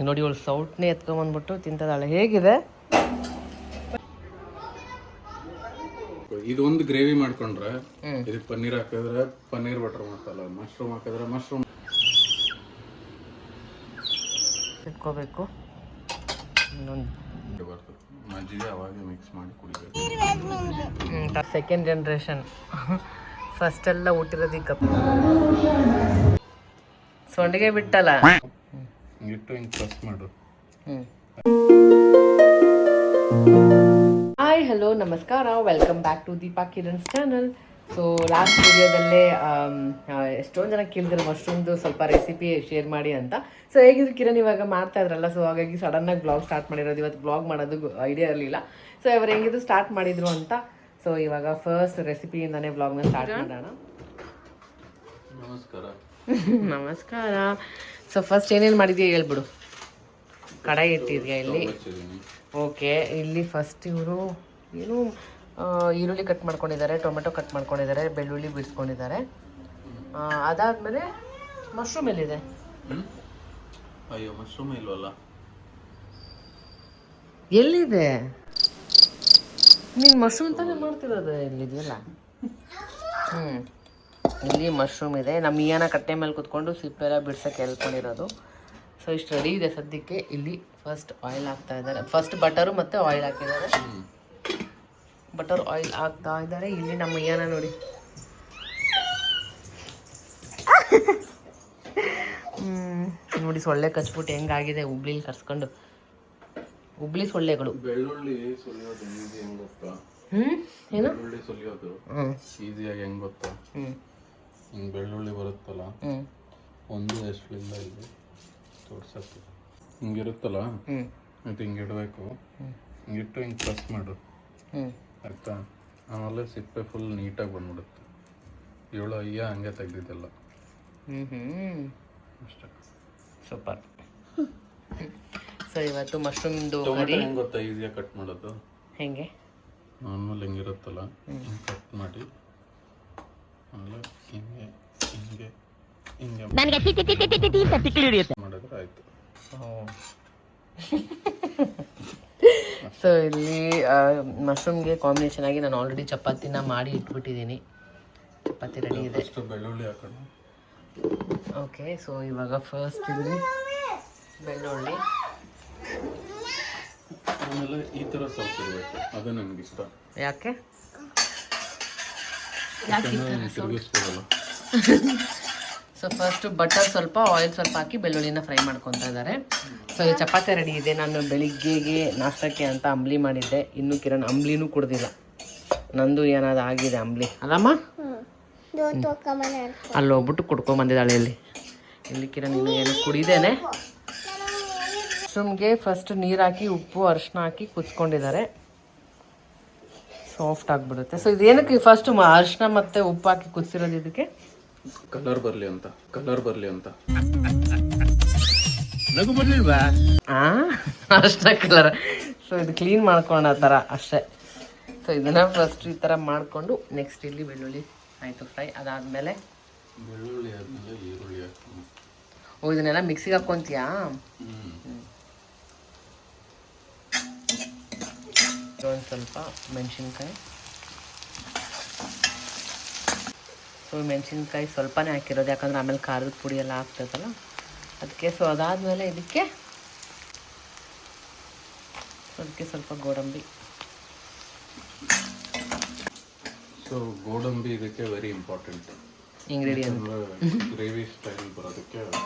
ನೋಡಿ ಇವಳು ಸೌಟ್ನೇ ಎತ್ಕೊಂಬಂದ್ಬಿಟ್ಟು ತಿಂತದಾಳೆ. ಹೇಗಿದೆ? ಇದೊಂದು ಗ್ರೇವಿ ಮಾಡ್ಕೊಂಡ್ರೆ ಇದಕ್ಕೆ ಪನ್ನೀರ್ ಹಾಕಿದ್ರೆ ಪನ್ನೀರ್ ಬಟರ್ ಮಸಾಲ, ಮಶ್ರೂಮ್ ಹಾಕಿದ್ರೆ ಮಶ್ರೂಮ್ ಇಟ್ಕೋಬೇಕು. ಮಜ್ಜಿಗೆ ಅವಾಗೆ ಮಿಕ್ಸ್ ಮಾಡಿ ಕುಡಿಬೇಕು. Second generation. ಫಸ್ಟ್ ಎಲ್ಲ ಹುಟ್ಟಿರೋದಕ್ಕೆ ಸೊಂಡಿಗೆ ಬಿಟ್ಟಲ್ಲ. ಇಟ್ಟು ಹಿಂಗೆ ಪ್ರೆಸ್ ಮಾಡು. ಹಾಯ್, ಹಲೋ, ನಮಸ್ಕಾರ, welcome back to Deepa Kiran's channel. So last ವಿಡಿಯೋದಲ್ಲೇ ಎಷ್ಟೊಂದು ಜನ ಕೇಳಿದ್ರು ಮಶ್ರೂಮ್ದು ಸ್ವಲ್ಪ ರೆಸಿಪಿ ಶೇರ್ ಮಾಡಿ ಅಂತ. ಸೊ ಹೇಗಿದ್ರು ಕಿರಣ್ ಇವಾಗ ಮಾಡ್ತಾ ಇದ್ರಲ್ಲ, ಸೊ ಹಾಗಾಗಿ ಸಡನ್ನಾಗಿ ಬ್ಲಾಗ್ ಸ್ಟಾರ್ಟ್ ಮಾಡಿರೋದು. ಇವತ್ತು ಬ್ಲಾಗ್ ಮಾಡೋದು ಐಡಿಯಾ ಇರಲಿಲ್ಲ. ಸೊ ಅವ್ರು ಹೆಂಗಿದ್ರು ಸ್ಟಾರ್ಟ್ ಮಾಡಿದ್ರು ಅಂತ. ಸೊ ಇವಾಗ ಫಸ್ಟ್ ರೆಸಿಪಿಯಿಂದಾನೇ ಬ್ಲಾಗ್ನ ಸ್ಟಾರ್ಟ್ ಮಾಡೋಣ. ನಮಸ್ಕಾರ. ನಮಸ್ಕಾರ. ಸೊ ಫಸ್ಟ್ ಏನೇನು ಮಾಡಿದ್ಯಾ ಹೇಳ್ಬಿಡು. ಕಡಾಯಿ ಇಟ್ಟಿದ್ಯಾ ಇಲ್ಲಿ? ಓಕೆ. ಇಲ್ಲಿ ಫಸ್ಟ್ ಇವರು ಏನು ಈರುಳ್ಳಿ ಕಟ್ ಮಾಡ್ಕೊಂಡಿದ್ದಾರೆ, ಟೊಮೆಟೊ ಕಟ್ ಮಾಡ್ಕೊಂಡಿದ್ದಾರೆ, ಬೆಳ್ಳುಳ್ಳಿ ಬಿಡಿಸ್ಕೊಂಡಿದ್ದಾರೆ. ಅದಾದಮೇಲೆ ಮಶ್ರೂಮ್ ಎಲ್ಲಿದೆ? ಅಯ್ಯೋ, ಮಶ್ರೂಮ್ ಇಲ್ವಲ್ಲ. ಎಲ್ಲಿದೆ? ನೀನು ಮಶ್ರೂಮ್ ತಾನೇ ಮಾಡ್ತಿರೋದು. ಎಲ್ಲಿದೆಯಲ್ಲ. ಇಲ್ಲಿ ಮಶ್ರೂಮ್ ಇದೆ. ನಮ್ಮ ಈಯನ ಕಟ್ಟೆ ಮೇಲೆ ಕುತ್ಕೊಂಡು ಸಿಪ್ಪೆಲ್ಲ ಬಿಡ್ಸೋಕ್ಕೆ ಹೇಳ್ಕೊಂಡಿರೋದು. ಸೊ ಇಷ್ಟು ರೆಡಿ ಇದೆ ಸದ್ಯಕ್ಕೆ. ಇಲ್ಲಿ ಫಸ್ಟ್ ಆಯಿಲ್ ಹಾಕ್ತಾ ಇದ್ದಾರೆ. ಫಸ್ಟ್ ಬಟರು ಮತ್ತು ಆಯಿಲ್ ಹಾಕಿದ್ದಾರೆ. ಬಟರ್ ಆಯಿಲ್ ಹಾಕ್ತಾ ಇದ್ದಾರೆ. ಇಲ್ಲಿ ನಮ್ಮ ಈಯನ ನೋಡಿ ನೋಡಿ ಸೊಳ್ಳೆ ಕಚ್ಬಿಟ್ಟು ಹೆಂಗಾಗಿದೆ ಹುಬ್ಳಿಲಿ ಕರ್ಸ್ಕೊಂಡು. ಹುಬ್ಳಿ ಸೊಳ್ಳೆಗಳು. ಬೆಳ್ಳುಳ್ಳಿ ಸುಲಿಯೋದು ಈಸಿ ಹೆಂಗ್ ಗೊತ್ತಾ? ಏನು ಬೆಳ್ಳುಳ್ಳಿ ಸುಲಿಯೋದು ಈಸಿಯಾಗಿ ಹೆಂಗ್ ಗೊತ್ತಾ? ಹಿಂಗೆ ಬೆಳ್ಳುಳ್ಳಿ ಬರುತ್ತಲ್ಲ, ಒಂದು ಎಷ್ಟಲಿಲ್ಲ ಇಲ್ಲಿ ತೋರ್ಸಕ್ಕೆ ಹಿಂಗಿರುತ್ತಲ್ಲ, ಮತ್ತು ಹಿಂಗೆ ಇಡಬೇಕು. ಹಿಂಗಿಟ್ಟು ಹಿಂಗೆ ಪ್ರೆಸ್ ಮಾಡು, ಆಯ್ತಾ? ಆಮೇಲೆ ಸಿಪ್ಪೆ ಫುಲ್ ನೀಟಾಗಿ ಬಂದ್ಬಿಡುತ್ತೆ. ಏಳು ಅಯ್ಯ ಹಂಗೆ ತೆಗ್ದಿದ್ದೆಲ್ಲ. ಅಷ್ಟೇ. ಸೂಪರ್. ಸೊ ಇವತ್ತು ಮಶ್ರೂಮ್ದು ಟೊಮೆಟೊ ಹೆಂಗೆ ಗೊತ್ತಾ ಈಸಿಯಾಗಿ ಕಟ್ ಮಾಡೋದು? ಹೆಂಗೆ? ನಾರ್ಮಲ್ ಹಿಂಗಿರುತ್ತಲ್ಲ, ಹಿಂಗೆ ಕಟ್ ಮಾಡಿ ಆಮೇಲೆ ಹಿಂಗೆ ಹಿಂಗೆ ಹಿಂಗೆ ಮಾಡಿದ್ರೆ ಆಯಿತು. ಸೊ ಇಲ್ಲಿ ಮಶ್ರೂಮ್ಗೆ ಕಾಂಬಿನೇಷನ್ ಆಗಿ ನಾನು ಆಲ್ರೆಡಿ ಚಪಾತಿನ ಮಾಡಿ ಇಟ್ಬಿಟ್ಟಿದ್ದೀನಿ. ಚಪಾತಿ ರೆಡಿ ಇದೆ. ಅಷ್ಟು ಬೆಳ್ಳುಳ್ಳಿ ಹಾಕೋಣ. ಓಕೆ. ಸೊ ಇವಾಗ ಫಸ್ಟ್ ಇಲ್ಲಿ ಬೆಳ್ಳುಳ್ಳಿ, ಆಮೇಲೆ ಈ ಥರ ಸ್ವಲ್ಪ ಇರಬೇಕು, ಅದು ನನಗೆ ಇಷ್ಟ. ಯಾಕೆ? ತಿರುಗಿಸ್ಬೋದಲ್ಲ. ಸೊ ಫಸ್ಟ್ ಬಟರ್ ಸ್ವಲ್ಪ, ಆಯಿಲ್ ಸ್ವಲ್ಪ ಹಾಕಿ ಬೆಳ್ಳುಳ್ಳಿನ ಫ್ರೈ ಮಾಡ್ಕೊತಾ ಇದ್ದಾರೆ. ಸೊ ಈ ಚಪಾತಿ ರೆಡಿ ಇದೆ. ನಾನು ಬೆಳಿಗ್ಗೆಗೆ ನಾಷ್ಟಕ್ಕೆ ಅಂತ ಅಂಬ್ಲಿ ಮಾಡಿದ್ದೆ. ಇನ್ನೂ ಕಿರಣ್ ಅಂಬ್ಲಿನೂ ಕುಡ್ದಿಲ್ಲ. ನಂದು ಏನಾದ್ರು ಆಗಿದೆ ಅಂಬ್ಲಿ ಅಲ್ಲಮ್ಮ. ಅಲ್ಲಿ ಹೋಗ್ಬಿಟ್ಟು ಕುಡ್ಕೊಂಬಂದಿದ್ದಾಳೆ. ಇಲ್ಲಿ ಕಿರಣ್ ಇನ್ನೂ ಏನು ಕುಡಿದೇನೆ. ಮಶ್ರೂಮ್ಗೆ ಫಸ್ಟ್ ನೀರು ಹಾಕಿ ಉಪ್ಪು ಅರಿಶಿನ ಹಾಕಿ ಕುದಿಸ್ಕೊಂಡಿದ್ದಾರೆ. ಸಾಫ್ಟ್ ಆಗಿಬಿಡುತ್ತೆ. ಸೊ ಇದೇನಕ್ಕೆ ಫಸ್ಟ್ ಅರಿಶಿನ ಮತ್ತು ಉಪ್ಪು ಹಾಕಿ ಕುದಿಸಿರೋದು? ಇದಕ್ಕೆ ಕಲರ್ ಬರಲಿ ಅಂತ. ಅಷ್ಟೇ ಕಲರ್. ಸೊ ಇದು ಕ್ಲೀನ್ ಮಾಡ್ಕೊಳ್ಳೋ ಥರ ಅಷ್ಟೇ. ಸೊ ಇದನ್ನು ಫಸ್ಟ್ ಈ ಥರ ಮಾಡಿಕೊಂಡು ನೆಕ್ಸ್ಟ್ ಇಲ್ಲಿ ಬೆಳ್ಳುಳ್ಳಿ ಆಯಿತು ಫ್ರೈ. ಅದಾದಮೇಲೆ ಬೆಳ್ಳುಳ್ಳಿ ಆದಮೇಲೆ ಈರುಳ್ಳಿ ಹಾಕ್ತೀನಿ. ಓ, ಇದನ್ನೆಲ್ಲ ಮಿಕ್ಸಿಗೆ ಹಾಕ್ಕೊಂತೀಯಾ? ಒಂದು ಸ್ವಲ್ಪ ಮೆಣಸಿನ್ಕಾಯಿ. ಸೊ ಮೆಣಸಿನ್ಕಾಯಿ ಸ್ವಲ್ಪನೇ ಹಾಕಿರೋದು, ಯಾಕಂದ್ರೆ ಆಮೇಲೆ ಖಾರದ ಪುಡಿ ಎಲ್ಲ ಹಾಕ್ತದಲ್ಲ ಅದಕ್ಕೆ. ಸೊ ಅದಾದಮೇಲೆ ಇದಕ್ಕೆ ಸ್ವಲ್ಪ ಗೋಡಂಬಿ. ಸೊ ಗೋಡಂಬಿ ಇದಕ್ಕೆ very important ingredient. Gravy style ಬರೋದಕ್ಕೆ,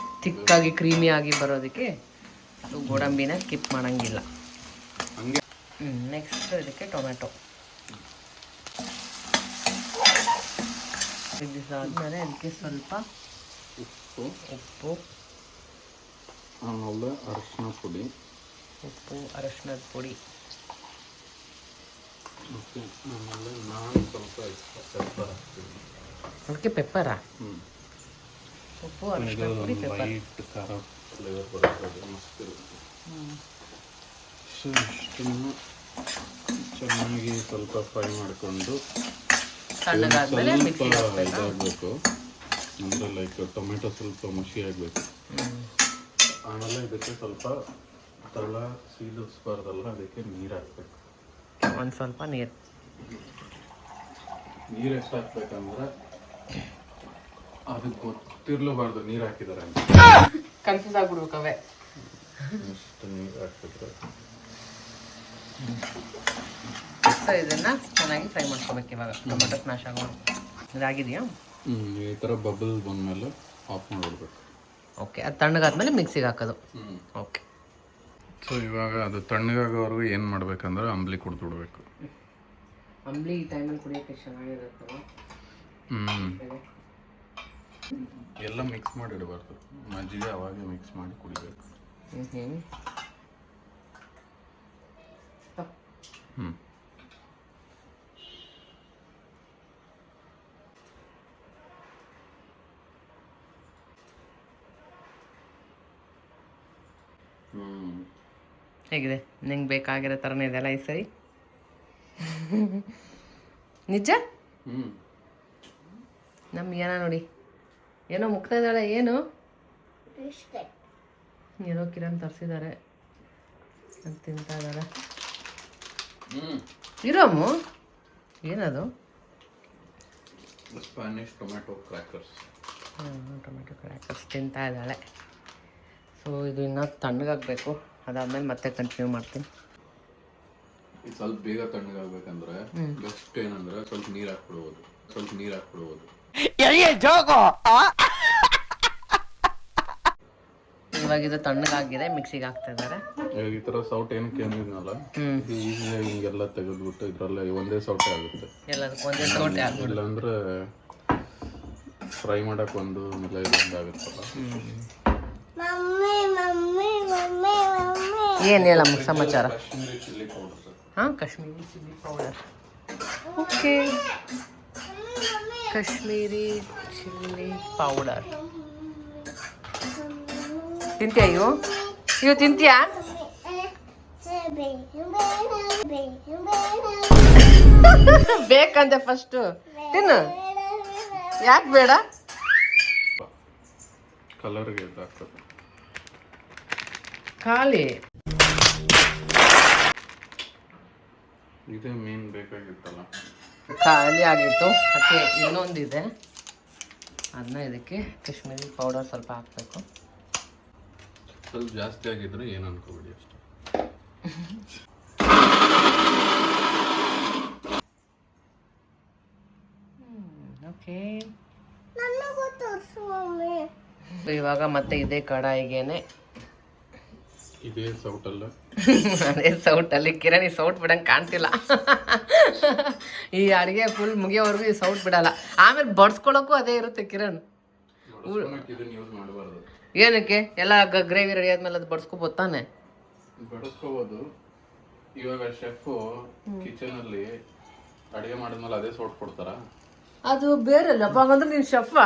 ತಿಕ್ಕಾಗಿ ಕ್ರೀಮಿಯಾಗಿ ಬರೋದಕ್ಕೆ ಸೊ ಗೋಡಂಬಿನ ಸ್ಕಿಪ್ ಮಾಡೋಂಗಿಲ್ಲ. ಹಂಗೆ. ನೆಕ್ಸ್ಟ್ ಇದಕ್ಕೆ ಟೊಮೆಟೊ. ಇದಾದ್ಮೇಲೆ ಅದಕ್ಕೆ ಸ್ವಲ್ಪ ಉಪ್ಪು ಆಮೇಲೆ ಅರಿಶಿನ ಪುಡಿ. ಅರಿಶಿನದ ಪುಡಿ. ಓಕೆ. ಆಮೇಲೆ ನಾನು ಸ್ವಲ್ಪ ಪೆಪ್ಪರ್ ಹಾಕ್ತೀನಿ. ಅದಕ್ಕೆ ಪೆಪ್ಪರಾ? ಉಪ್ಪು, ಅರಿಶಿನ ಪುಡಿ, ಪೆಪ್ಪರ್. ವೈಟ್ ಖಾರ ಫ್ಲೇವರ್ ಬರುತ್ತೆ, ಮಸ್ತ್ ಇರುತ್ತೆ. ಸೊ ಇಷ್ಟನ್ನು ಚೆನ್ನಾಗಿ ಸ್ವಲ್ಪ ಫ್ರೈ ಮಾಡಿಕೊಂಡು ಸ್ವಲ್ಪ ಇದಾಗಬೇಕು. ಅಂದರೆ ಲೈಕ್ ಟೊಮೆಟೊ ಸ್ವಲ್ಪ ಮಸಿ ಆಗಬೇಕು. ಆಮೇಲೆ ಇದಕ್ಕೆ ಸ್ವಲ್ಪ ತಳ ಸೀದಿಸ್ಬಾರ್ದಲ್ಲ, ಅದಕ್ಕೆ ನೀರು ಹಾಕ್ಬೇಕು. ಒಂದು ಸ್ವಲ್ಪ ನೀರು ಎಷ್ಟು ಹಾಕ್ಬೇಕಂದ್ರೆ ಅದಕ್ಕೆ ಗೊತ್ತಿರ್ಲಬಾರ್ದು ನೀರು ಹಾಕಿದ್ದಾರೆ ಅಂತ. ಕನ್ಫ್ಯೂಸ್ ಆಗ್ಬಿಡ್ಬೇಕವೆ. ಅಷ್ಟು ನೀರು ಹಾಕ್ಬಿಟ್ರೆ ಸೊ ಇದನ್ನು ಚೆನ್ನಾಗಿ ಫ್ರೈ ಮಾಡ್ಕೋಬೇಕು. ಇವಾಗ ಟೊಮೆಟೊ ಸ್ಮ್ಯಾಶ್ ಆಗೋಣ. ಇದಾಗಿದೆಯಾ? ಈ ಥರ ಬಬಲ್ ಬಂದಮೇಲೆ ಆಫ್ ಮಾಡಿಬಿಡ್ಬೇಕು. ಓಕೆ, ಅದು ತಣ್ಣಗಾದ್ಮೇಲೆ ಮಿಕ್ಸಿಗೆ ಹಾಕೋದು. ಓಕೆ. ಸೊ ಇವಾಗ ಅದು ತಣ್ಣಗಾಗೋವರೆಗೂ ಏನು ಮಾಡ್ಬೇಕಂದ್ರೆ ಅಂಬ್ಲಿ ಕುಡಿದ್ಬಿಡ್ಬೇಕು. ಅಂಬ್ಲಿ ಈ ಟೈಮಲ್ಲಿ ಕುಡಿಯೋಕ್ಕೆ ಚೆನ್ನಾಗಿರುತ್ತಲ್ಲ. ಎಲ್ಲ ಮಿಕ್ಸ್ ಮಾಡಿ ಇಡಬಾರ್ದು, ಮಜ್ಜಿಗೆ ಅವಾಗೆ ಮಿಕ್ಸ್ ಮಾಡಿ ಕುಡಿಬೇಕು. ಹೇಗಿದೆ? ನಿಂಗೆ ಬೇಕಾಗಿರೋ ಥರನೇ ಇದೆಲ್ಲ ಈ ಸರಿ? ನಿಜ? ನಮ್ಮ ಏನೋ ನೋಡಿ, ಏನೋ ಮುಗ್ತಾ ಇದ್ದಾಳೆ. ಏನು ಏನೋ ಕಿರಣ್ ತರಿಸಿದ್ದಾರೆ ಅಂತ ತಿಂತಾ ಇದ್ದಾರೆ. ಇರೋಮು ಏನದು? Spanish tomato crackers. Tomato crackers ತಿಂತಾ ಇದ್ದಾಳೆ. ಸೊ ಇದು ಇನ್ನೂ ತಣ್ಣಗಾಗಬೇಕು. ಅದಾದ್ಮೇಲೆ ಮತ್ತೆ ಕಂಟಿನ್ಯೂ ಮಾಡ್ತೀನಿ. ಇದು ಸ್ವಲ್ಪ ಬೇಗ ತಣ್ಣಗಾಗಬೇಕಂದ್ರೆ ಬೆಸ್ಟ್ ಏನಂದ್ರೆ ಸ್ವಲ್ಪ ನೀರು ಹಾಕ್ಬಿಡ್ಬೋದು. ಇವಾಗ ಇದು ತಣ್ಣಗಾಗಿದೆ, ಮಿಕ್ಸಿಗೆ ಹಾಕ್ತಾ ಇದ್ದಾರೆ. ಈ ಥರ ಸೌಟ್ ಏನಕ್ಕೆ ಅಂದಿದ್ನಲ್ಲ, ಇದು ಈಸಿಯಾಗಿ ಹಿಂಗೆಲ್ಲ ತೆಗೆದ್ಬಿಟ್ಟು ಇದರಲ್ಲೇ ಒಂದೇ ಸೌಟೆ ಆಗುತ್ತೆ. ಎಲ್ಲದಕ್ಕೂ ಒಂದೇ ಸೌಟೆ ಆಗ್ಬಿಡುತ್ತೆ. ಇಲ್ಲಾಂದ್ರೆ ಫ್ರೈ ಮಾಡಕ್ಕೆ ಒಂದು ಆಗುತ್ತಲ್ಲ. ಏನು ಹೇಳಮ್ಮ ಸಮಾಚಾರ? Kashmiri chilli powder. ಹಾಂ, Kashmiri chilli powder. Okay, Kashmiri chilli powder ತಿಂತೀಯಾ? ಇವು ತಿಂತೀಯಾ? ಬೇಕಂತೆ ಫಸ್ಟು ತಿನ್ನು. ಯಾಕೆ ಬೇಡ? ಕಲರ್ಗೆ ಹಾಕ್ತದೆ ಖಾಲಿ. ಇದೇ ಮೇನ್ ಬೇಕಾಗಿತ್ತಲ್ಲ, ಖಾಲಿ ಆಗಿತ್ತು. ಅದಕ್ಕೆ ಇನ್ನೊಂದಿದೆ, ಅದನ್ನ ಇದಕ್ಕೆ ಕಾಶ್ಮೀರಿ ಪೌಡರ್ ಸ್ವಲ್ಪ ಹಾಕಬೇಕು. ಸ್ವಲ್ಪ ಜಾಸ್ತಿ ಆಗಿದ್ರೆ ಏನು ಅನ್ಕೋಬೇಡಿ ಅಷ್ಟೇ. ಓಕೆ, ಇವಾಗ ಮತ್ತೆ ಇದೇ ಕಡಾಯಿಗೆನೆ ಇದೇ ಸೌಟಲ್ಲ ಅದೇ ಸೌಟಲ್ಲಿ ಕಿರಣಿ ಸೌಟ್ ಬಿಡಂಗೆ ಕಾಣ್ತಿಲ್ಲ. ಈ ಅಡುಗೆ ಫುಲ್ ಮುಗಿಯೋವರೆಗೂ ಈ ಸೌಟ್ ಬಿಡಲ್ಲ. ಆಮೇಲೆ ಬಡ್ಸ್ಕೊಳಕ್ಕೂ ಅದೇ ಇರುತ್ತೆ ಕಿರಣ್. ಇದನ್ನ ಯೂಸ್ ಮಾಡಬಾರ್ದು. ಏನಕ್ಕೆ? ಎಲ್ಲ ಗ್ರೇವಿ ರೆಡಿ ಆದ್ಮೇಲೆ ಅದು ಬಡ್ಸ್ಕೊಬೋದು ತಾನೆ? ಬಡಿಸ್ಕೋಬೋದು. ಇವಾಗ ಶೆಫ್ ಕಿಚನ್ ಅಲ್ಲಿ ಅಡುಗೆ ಮಾಡಿದ್ಮೇಲೆ ಅದೇ ಸೌಟ್ ಕೊಡ್ತಾರ? ಅದು ಬೇರೆ ಅಲ್ಲಪ್ಪ. ಹಂಗಂದ್ರೆ ನೀನು ಶೆಫಾ?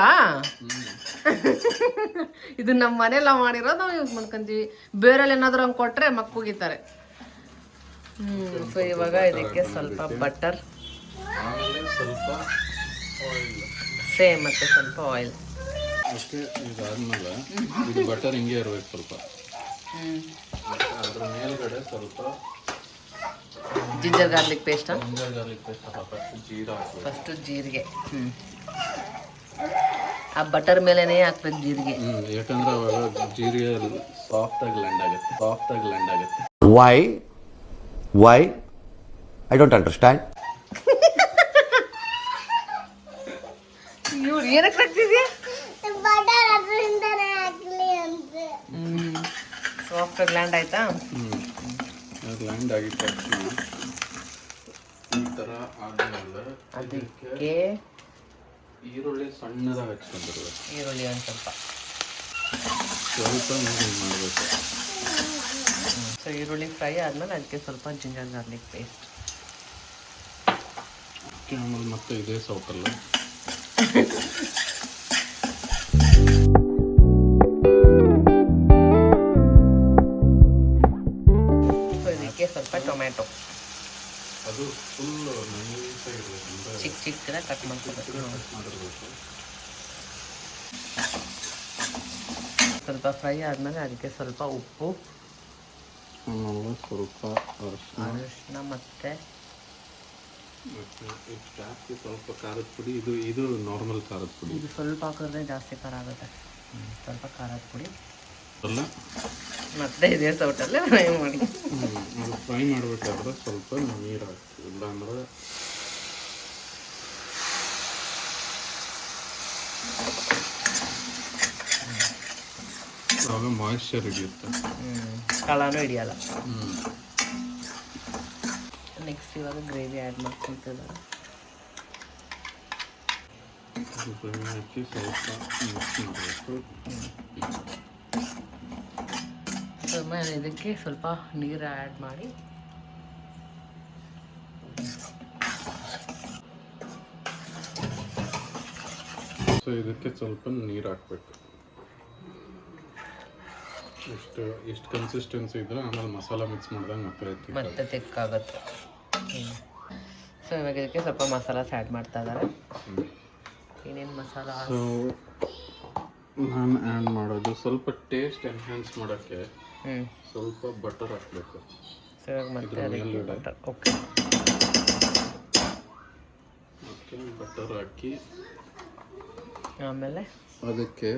ಇದು ನಮ್ಮ ಮನೆಯಲ್ಲ ಮಾಡಿರೋದು, ನಾವು ಯೂಸ್ ಮಾಡ್ಕೊಂತೀವಿ. ಬೇರೆಲ್ಲ ಏನಾದರೂ ಹಂಗೆ ಕೊಟ್ಟರೆ ಮಕ್ಕಳಿಗಿತಾರೆ. ಸೊ ಇವಾಗ ಇದಕ್ಕೆ ಸ್ವಲ್ಪ ಬಟರ್, ಆಮೇಲೆ ಸ್ವಲ್ಪ ಆಯಿಲ್, ಸೇಮ್ ಮತ್ತೆ ಸ್ವಲ್ಪ ಆಯಿಲ್. ಓಕೆ, ಇದಾದ್ಮೇಲೆ ಇದು ಬಟರ್ ಹಿಂಗೆ ಇರಬೇಕು ಸ್ವಲ್ಪ. ಅದ್ರ ಮೇಲ್ಗಡೆ ಸ್ವಲ್ಪ ginger garlic paste. Ginger garlic paste first jeera ಹಾಕಬೇಕು. ಫಸ್ಟು ಜೀರಿಗೆ. ಆ ಬಟರ್ ಮೇಲೆನೇ ಹಾಕ್ಬೇಕು ಜೀರಿಗೆ. ಯಾಕಂದ್ರೆ ಅವಾಗ ಜೀರಿಗೆ ಸಾಫ್ಟಾಗಿ ಲ್ಯಾಂಡ್ ಆಗುತ್ತೆ. Why? I don't understand. ಇವ್ರು ಏನಕ್ಕೆ ಹಾಕ್ತಿದ್ಯಾ? ಸಾಫ್ಟಾಗಿ ಲ್ಯಾಂಡ್ ಆಯ್ತಾ? ಲ್ಯಾಂಡ್ ಆಗಿದ ತಕ್ಷಣ ಈ ಥರ ಆದಮೇಲೆ ಅದಕ್ಕೆ ಈರುಳ್ಳಿ ಸಣ್ಣದಾಗಿ ಹಚ್ಕೊಂಡಿರ್ಬೇಕು. ಈರುಳ್ಳಿ ಒಂದು ಸ್ವಲ್ಪ ಮಾಡಬೇಕು. ಸೊ ಈರುಳ್ಳಿ ಫ್ರೈ ಆದ್ಮೇಲೆ ಅದಕ್ಕೆ ಸ್ವಲ್ಪ ಜಿಂಜರ್ ಗಾರ್ಲಿಕ್ ಪೇಸ್ಟ್. ಆಮೇಲೆ ಮತ್ತೆ ಇದೇ ಸೌಟಲ್ಲ ಇದಕ್ಕೆ ಸ್ವಲ್ಪ ಟೊಮ್ಯಾಟೊ, ಅದು ಫುಲ್ ನೈಸಾಗಿರಬೇಕು, ಚಿಕ್ಕದಾಗಿ ಕಟ್ ಮಾಡ್ಕೋಬೇಕು. ಸ್ವಲ್ಪ ಫ್ರೈ ಆದಮೇಲೆ ಅದಕ್ಕೆ ಸ್ವಲ್ಪ ಉಪ್ಪು, ಆಮೇಲೆ ಸ್ವಲ್ಪ ಅರಿಶಿನ ಮತ್ತು ಜಾಸ್ತಿ ಸ್ವಲ್ಪ ಖಾರದ ಪುಡಿ. ಇದು ನಾರ್ಮಲ್ ಖಾರದ ಪುಡಿ. ಇದು ಸ್ವಲ್ಪ ಹಾಕಿದ್ರೆ ಜಾಸ್ತಿ ಖಾರ ಆಗುತ್ತೆ. ಸ್ವಲ್ಪ ಖಾರದ ಪುಡಿ ಅಲ್ಲ, ಮತ್ತೆ ಇದೇ ಸೌಟಲ್ಲೇ ಫ್ರೈ ಮಾಡಿ. ಅದು ಫ್ರೈ ಮಾಡಬೇಕಾದ್ರೆ ಸ್ವಲ್ಪ ನೀರು ಹಾಕಿ, ಇಲ್ಲಾಂದ್ರೆ ಆವಾಗ ಮಾಯಿಶ್ಚರ್ ಹಿಡಿಯುತ್ತೆ, ಕಳನೂ ಹಿಡಿಯಲ್ಲ. ನೆಕ್ಸ್ಟ್ ಇವಾಗ ಗ್ರೇವಿ ಆ್ಯಡ್ ಮಾಡ್ಕೊತಿದ್ದಾರೆ. ಹಾಕಿ ಸ್ವಲ್ಪ ಮಿಕ್ಸ್ ಮಾಡಬೇಕು. ಆಮೇಲೆ ಇದಕ್ಕೆ ಸ್ವಲ್ಪ ನೀರು ಆ್ಯಡ್ ಮಾಡಿ ಸೊ ಇದಕ್ಕೆ ಸ್ವಲ್ಪ ನೀರು ಹಾಕಬೇಕು. ಎಷ್ಟು ಕನ್ಸಿಸ್ಟೆನ್ಸಿ ಇದ್ರೆ ಆಮೇಲೆ ಮಸಾಲ ಮಿಕ್ಸ್ ಮಾಡಿದಾಗ ಮತ್ತೆ ತೆಕ್ಕಾಗುತ್ತೆ. ಸೊ ಇವಾಗ ಇದಕ್ಕೆ ಸ್ವಲ್ಪ ಮಸಾಲಾಸ್ ಆ್ಯಡ್ ಮಾಡ್ತಾ ಇದ್ದಾರೆ. ಏನೇನು ಮಸಾಲ? ಸೊ ನಾನು ಆ್ಯಡ್ ಮಾಡೋದು ಸ್ವಲ್ಪ ಟೇಸ್ಟ್ ಎನ್ಹ್ಯಾನ್ಸ್ ಮಾಡೋಕ್ಕೆ ಸ್ವಲ್ಪ ಬಟರ್ ಹಾಕಬೇಕು. ಸೊ ಇವಾಗ ಮತ್ತೆ ಅದಕ್ಕೆ ಬಟರ್. ಓಕೆ, ಬಟರ್ ಹಾಕಿ ಆಮೇಲೆ ಅದಕ್ಕೆ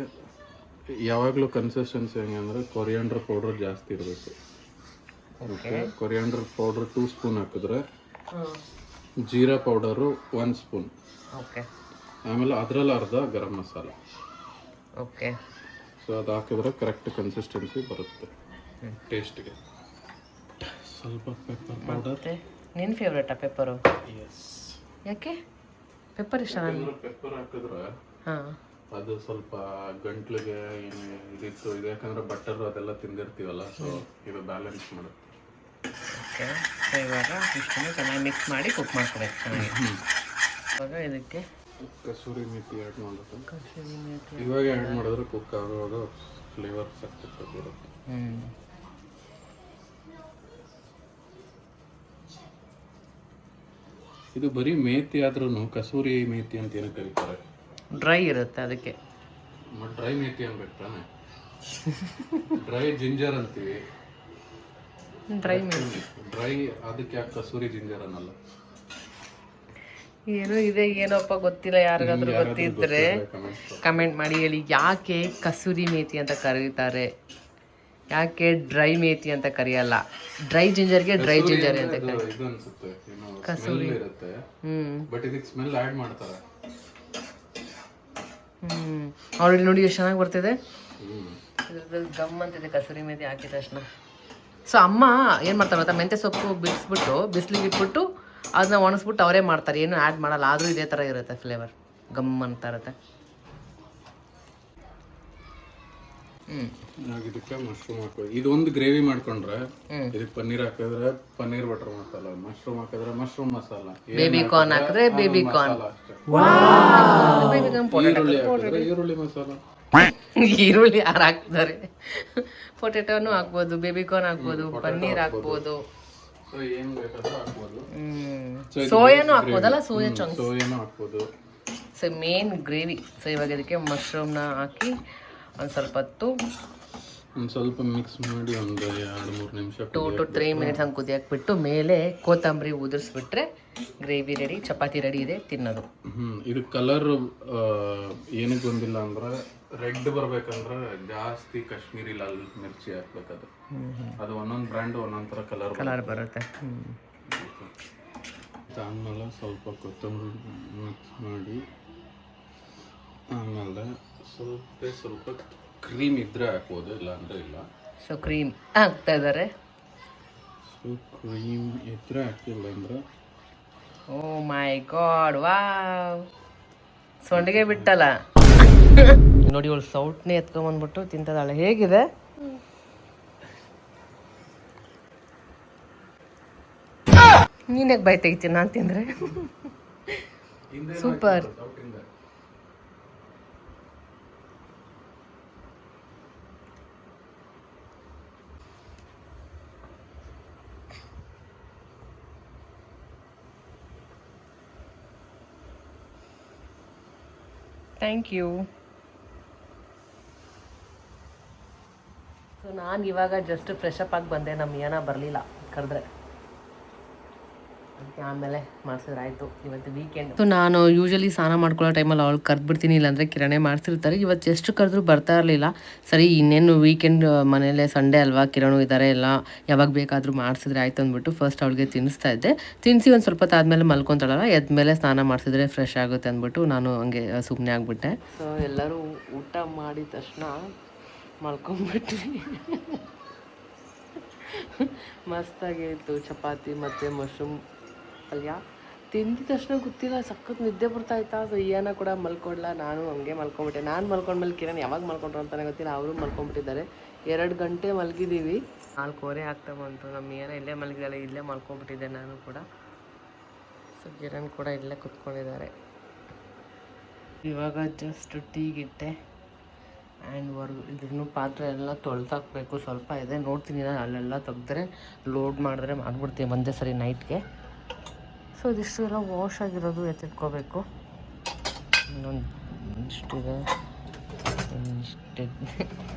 ಯಾವಾಗಲೂ ಕನ್ಸಿಸ್ಟೆನ್ಸಿ ಹೆಂಗೆ ಅಂದರೆ ಕೊರಿಯಾಂಡರ್ ಪೌಡರ್ ಜಾಸ್ತಿ ಇರಬೇಕು. ಓಕೆ, ಕೊರಿಯಾಂಡರ್ ಪೌಡರ್ 2 ಸ್ಪೂನ್ ಹಾಕಿದ್ರೆ ಜೀರಾ ಪೌಡರು 1 ಸ್ಪೂನ್. ಓಕೆ, ಆಮೇಲೆ ಅದರಲ್ಲಿ ಅರ್ಧ ಗರಂ ಮಸಾಲ. ಓಕೆ, ಸೊ ಅದು ಹಾಕಿದ್ರೆ ಕರೆಕ್ಟ್ ಕನ್ಸಿಸ್ಟೆನ್ಸಿ ಬರುತ್ತೆ ಟೇಸ್ಟ್ಗೆ. ಸ್ವಲ್ಪ ಪೆಪ್ಪರ್ ಪೌಡರ್. ಮತ್ತೆ ನಿನ್ನ ಫೇವ್ರೇಟಾ ಪೆಪ್ಪರು? ಎಸ್. ಯಾಕೆ ಪೆಪ್ಪರ್ ಇಷ್ಟ? ನಾನು ಪೆಪ್ಪರ್ ಹಾಕಿದ್ರೆ ಹಾಂ, ಅದು ಸ್ವಲ್ಪ ಗಂಟ್ಲಿಗೆ ಏನು ಇದಿತ್ತು. ಇದು ಯಾಕಂದ್ರೆ ಬಟರ್ ಅದೆಲ್ಲ ತಿಂದಿರ್ತೀವಲ್ಲ, ಸೊ ಇದು ಬ್ಯಾಲೆನ್ಸ್ ಮಾಡುತ್ತೆ. ಓಕೆ, ಸೊ ಇವಾಗ ಇಷ್ಟನ್ನು ಚೆನ್ನಾಗಿ ಮಿಕ್ಸ್ ಮಾಡಿ ಕುಕ್ ಮಾಡ್ಕೊಬೇಕು ಚೆನ್ನಾಗಿ. ಇವಾಗ ಇದಕ್ಕೆ ಕಸೂರಿ ಮೇಥಿ ಆ್ಯಡ್ ಮಾಡೋದು. ಕಸೂರಿ ಮೇಥಿ ಇವಾಗ ಆ್ಯಡ್ ಮಾಡಿದ್ರೆ ಕುಕ್ ಆಗುವಾಗ ಫ್ಲೇವರ್ ಸಕ್ಕತ್ತಾಗಿರುತ್ತೆ. ಇದು ಬರೀ ಮೇಥಿ ಆದ್ರೂ ಕಸೂರಿ ಮೇಥಿ ಅಂತ ಏನು ಕರೀತಾರೆ. ಡ್ರೈ ಇರುತ್ತೆ ಅದಕ್ಕೆ. ಡ್ರೈ ಮೇಥಿ ಅನ್ಬೇಕು ತಾನೆ. ಡ್ರೈ ಜಿಂಜರ್ ಅಂತೀವಿ. ಡ್ರೈ ಅದಕ್ಕೆ ಯಾಕೆ ಕಸೂರಿ ಜಿಂಜರ್ ಅನ್ನಲ್ಲ? ಏನೋ ಇದೆ, ಏನೋಪ್ಪ ಗೊತ್ತಿಲ್ಲ. ಯಾರಿಗಾದ್ರೂ ಗೊತ್ತಿದ್ರೆ ಕಮೆಂಟ್ ಮಾಡಿ ಹೇಳಿ. ಯಾಕೆ ಕಸೂರಿ ಮೇಥಿ ಅಂತ ಕರೀತಾರೆ? ಯಾಕೆ ಡ್ರೈ ಮೇಥಿ ಅಂತ ಕರೆಯಲ್ಲ? ಡ್ರೈ ಜಿಂಜರ್ಗೆ ಡ್ರೈ ಜಿಂಜರ್ ಅಂತ ಇದು ಅನ್ಸುತ್ತೆ, ಕಸೂರಿ ಇರುತ್ತೆ. ಬಟ್ ಇದಕ್ಕೆ ಸ್ಮೆಲ್ ಆಡ್ ಮಾಡ್ತಾರೆ. ಆಲ್ರೆಡಿ ನೋಡಿ ಎಷ್ಟು ಚೆನ್ನಾಗಿ ಬರ್ತಿದೆ. ಇದ್ರಲ್ಲಿ ಗಮ್ ಅಂತಿದೆ ಕಸೂರಿ ಮೇಥಿ ಹಾಕಿದ ತಕ್ಷಣ. ಸೊ ಅಮ್ಮ ಏನು ಮಾಡ್ತಾರೆ ಗೊತ್ತಾ, ಮೆಂತ್ಯ ಸೊಪ್ಪು ಬಿಡಿಸ್ಬಿಟ್ಟು ಬಿಸಿಲಿಗೆ ಇಟ್ಬಿಟ್ಟು ಅದನ್ನ ಒಣಗಿಸ್ಬಿಟ್ಟು ಅವರೇ ಮಾಡ್ತಾರೆ, ಏನು ಆ್ಯಡ್ ಮಾಡಲ್ಲ. ಆದರೂ ಇದೇ ಥರ ಇರುತ್ತೆ ಫ್ಲೇವರ್, ಗಮ್ ಅಂತ ಇರುತ್ತೆ. ಇದಕ್ಕೆ ಮಶ್ರೂಮ್ ಹಾಕೋದು. ಇದೊಂದು ಗ್ರೇವಿ ಮಾಡ್ಕೊಂಡ್ರೆ ಇದಕ್ಕೆ ಪನ್ನೀರ್ ಹಾಕಿದ್ರೆ ಪನ್ನೀರ್ ಬಟರ್ ಮಸಾಲ, ಮಶ್ರೂಮ್ ಹಾಕಿದ್ರೆ ಮಶ್ರೂಮ್ ಮಸಾಲ, ಬೇಬಿ ಕಾರ್ನ್ ಹಾಕಿದ್ರೆ ಬೇಬಿ ಕಾರ್ನ್, ಈರುಳ್ಳಿ ಮಸಾಲ. ಈರುಳ್ಳಿ ಯಾರು ಹಾಕ್ತಾರೆ? ಪೊಟೆಟೋನು ಹಾಕ್ಬೋದು, ಬೇಬಿ ಕಾರ್ನ್ ಹಾಕ್ಬೋದು, ಪನ್ನೀರ್ ಹಾಕ್ಬೋದು, ಏನ್ ಬೇಕಾದ್ರೂ ಹಾಕ್ಬೋದು. ಸೋಯಾನು ಹಾಕ್ಬೋದಲ್ಲ, ಸೋಯಾನು ಹಾಕ್ಬೋದು. So main gravy. ಸೊ ಇವಾಗ ಇದಕ್ಕೆ ಮಶ್ರೂಮ್ನ ಹಾಕಿ ಒಂದು ಸ್ವಲ್ಪ ಹೊತ್ತು ಸ್ವಲ್ಪ ಮಿಕ್ಸ್ ಮಾಡಿ ಒಂದು 2-3 ನಿಮಿಷ 2 to 3 ಮಿನಿಟ್ಸ್ ಹಂಗೆ ಕುದಿಯಕ್ಕೆ ಬಿಟ್ಟು ಮೇಲೆ ಕೊತ್ತಂಬರಿ ಉದುರಿಸ್ಬಿಟ್ರೆ ಗ್ರೇವಿ ರೆಡಿ, ಚಪಾತಿ ರೆಡಿ ಇದೆ, ತಿನ್ನೋದು. ಇದು ಕಲರ್ ಏನಕ್ಕೆ ಬಂದಿಲ್ಲ ಅಂದ್ರೆ ರೆಡ್ ಬರ್ಬೇಕಂದ್ರೆ ಜಾಸ್ತಿ ಕಾಶ್ಮೀರಿ ಲಾಲ್ ಮಿರ್ಚಿ ಹಾಕ್ಬೇಕದು. ಅದು ಒಂದೊಂದು ಬ್ರ್ಯಾಂಡ್ ಒಂದೊಂದು ಥರ ಕಲರ್ ಬರುತ್ತೆ. ಆಮೇಲೆ ಸ್ವಲ್ಪ ಕೊತ್ತಂಬರಿ ಮಿಕ್ಸ್ ಮಾಡಿ ಆಮೇಲೆ ಸ್ವಲ್ಪ ಕ್ರೀಮ್ ಇದ್ರೆ ಹಾಕ್ಬೋದು, ಇಲ್ಲ ಅಂದರೆ ಇಲ್ಲ. ಸೊ ಕ್ರೀಮ್ ಹಾಕ್ತಾ ಇದ್ದಾರೆ. ಸೊ ಕ್ರೀಮ್ ಇದ್ರೆ ಹಾಕಿಲ್ಲ ಅಂದ್ರೆ ಓ ಮೈ ಗಾಡ್, ವಾವ್, ಸೊಂಡಿಗೆ ಬಿಟ್ಟಲ್ಲ ನೋಡಿ. ಇವಳು ಸೌಟ್ನೇ ಎತ್ಕೊಂಡ್ಬಂದ್ಬಿಟ್ಟು ತಿಂತದಾಳೆ. ಹೇಗಿದೆ? ನೀನ್ಯಾಕೆ ಬಾಯ್ ತೆಗಿತೀನಿ ನಾನು ತಿಂದರೆ? ಸೂಪರ್. Thank you. ನಾನು ಇವಾಗ ಜಸ್ಟ್ ಫ್ರೆಶ್ ಅಪ್ ಆಗಿ ಬಂದೆ. ನಮ್ಮ ಏನ ಬರಲಿಲ್ಲ ಕರೆದ್ರೆ, ಅದಕ್ಕೆ ಆಮೇಲೆ ಮಾಡಿಸಿದ್ರೆ ಆಯಿತು. ಇವತ್ತು ವೀಕೆಂಡ್. ಸೊ ನಾನು ಯೂಶ್ವಲಿ ಸ್ನಾನ ಮಾಡ್ಕೊಳ್ಳೋ ಟೈಮಲ್ಲಿ ಅವ್ಳು ಕರೆದ್ಬಿಡ್ತೀನಿ, ಇಲ್ಲಾಂದರೆ ಕಿರಣೆ ಮಾಡಿಸಿರ್ತಾರೆ. ಇವತ್ತು ಎಷ್ಟು ಕರೆದ್ರೂ ಬರ್ತಾ ಇರಲಿಲ್ಲ. ಸರಿ ಇನ್ನೇನು ವೀಕೆಂಡ್ ಮನೇಲೆ ಸಂಡೇ ಅಲ್ವಾ, ಕಿರಣು ಇದ್ದಾರೆ, ಎಲ್ಲ ಯಾವಾಗ ಬೇಕಾದರೂ ಮಾಡಿಸಿದ್ರೆ ಆಯಿತು ಅಂದ್ಬಿಟ್ಟು ಫಸ್ಟ್ ಅವಳಿಗೆ ತಿನ್ನಿಸ್ತಾ ಇದ್ದೆ. ತಿನ್ನಿಸಿ ಒಂದು ಸ್ವಲ್ಪ ಆದಮೇಲೆ ಮಲ್ಕೊತಾಳಲ್ಲ, ಎದ್ಮೇಲೆ ಸ್ನಾನ ಮಾಡಿಸಿದ್ರೆ ಫ್ರೆಶ್ ಆಗುತ್ತೆ ಅಂದ್ಬಿಟ್ಟು ನಾನು ಹಂಗೆ ಸುಮ್ಮನೆ ಆಗಿಬಿಟ್ಟೆ. ಸೊ ಎಲ್ಲರೂ ಊಟ ಮಾಡಿದ ತಕ್ಷಣ ಮಲ್ಕೊಂಡ್ಬಿಟ್ವಿ. ಮಸ್ತಾಗಿತ್ತು ಚಪಾತಿ ಮತ್ತು ಮಶ್ರೂಮ್ ಪಲ್ಯ. ತಿಂದಿದ ತಕ್ಷಣ ಗೊತ್ತಿಲ್ಲ ಸಖತ್ ನಿದ್ದೆ ಬರ್ತಾಯಿತ್ತಾ. ಸೊ ಈಯನ ಕೂಡ ಮಲ್ಕೊಡ್ಲ, ನಾನು ಹಂಗೆ ಮಲ್ಕೊಂಬಿಟ್ಟೆ. ನಾನು ಮಲ್ಕೊಂಡ್ಮೇಲೆ ಕಿರಣ್ ಯಾವಾಗ ಮಲ್ಕೊಂಡ್ರು ಅಂತಲೇ ಗೊತ್ತಿಲ್ಲ, ಅವರು ಮಲ್ಕೊಂಡ್ಬಿಟ್ಟಿದ್ದಾರೆ. 2 ಗಂಟೆ ಮಲಗಿದ್ದೀವಿ. 4:15 ಆಗ್ತಾ ಬಂತು. ನಮ್ಮ ಏನ ಇಲ್ಲೇ ಮಲಗಿದಾಳೆ, ಇಲ್ಲೇ ಮಲ್ಕೊಂಡ್ಬಿಟ್ಟಿದ್ದೆ ನಾನು ಕೂಡ. ಸೊ ಕಿರಣ್ ಕೂಡ ಇಲ್ಲೇ ಕುತ್ಕೊಂಡಿದ್ದಾರೆ. ಇವಾಗ ಜಸ್ಟ್ ಟೀಗಿಟ್ಟೆ ಆ್ಯಂಡ್ ಇದ್ರೂ ಪಾತ್ರೆ ಎಲ್ಲ ತೊಳ್ದಾಕಬೇಕು, ಸ್ವಲ್ಪ ಇದೆ. ನೋಡ್ತೀನಿ ನಾನು ಅಲ್ಲೆಲ್ಲ ತೆಗ್ದ್ರೆ ಲೋಡ್ ಮಾಡಿದ್ರೆ ಮಾಡಿಬಿಡ್ತೀನಿ ಒಂದೇ ಸರಿ ನೈಟ್ಗೆ. ಸೊ ಇದಿಷ್ಟು ಎಲ್ಲ ವಾಶ್ ಆಗಿರೋದು ಎತ್ತಿಟ್ಕೋಬೇಕು. ಇನ್ನೊಂದು ಇಷ್ಟಿದೆ, ಇಷ್ಟೇ.